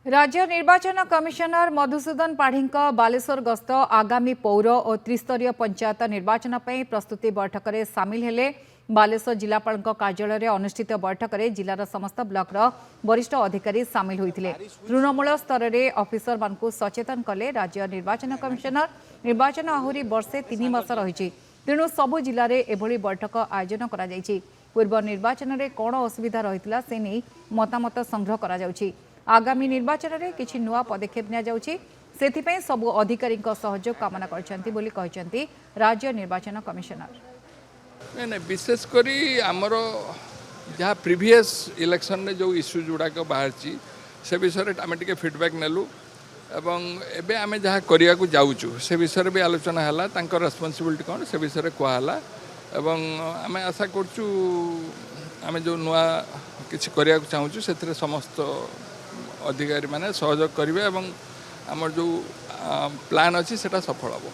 राज्य निर्वाचन कमिशनर मधुसूदन पाढ़ी बालेश्वर गस्त आगामी पौर और त्रिस्तरीय पंचायत निर्वाचन पर प्रस्तुति बैठक में सामिल हेले। बालेश्वर जिलापाल कार्यालय अनुष्ठित बैठक में जिलार समस्त ब्लॉक वरिष्ठ अधिकारी सामिल होते। तृणमूल स्तर में ऑफिसर मान सचेतन कले। राज्य निर्वाचन कमिशनर निर्वाचन आहरी वर्षे 3 मास रही तेणु सबु जिले में एभली बैठक आयोजन करा जायछि। पूर्व निर्वाचन में कौन असुविधा रही से नहीं मतामत संग्रह करा जाउछि। आगामी निर्वाचन में किछि नुआ पदक्षेप नि सबु अधिकारी सहयोग कामना करछन्ति राज्य निर्वाचन कमिशनर। नहीं विशेषकर आमर जहाँ प्रीवियस इलेक्शन में जो इश्यूज गुड़ाक बाहर से विषय आम टे फीडबैक नेलु एवं एबे आमे जहाँ करिया को जाऊचु से विषय भी आलोचना है रेस्पॉन्सिबिलिटी कौन से विषय कहला एवं आम आशा करचु आम जो नुआ किछि करिया को चाहूचु से समस्त अधिकारी माने सहयोग करेंगे एवं आमर जो प्लान अच्छी सेटा सफल हम।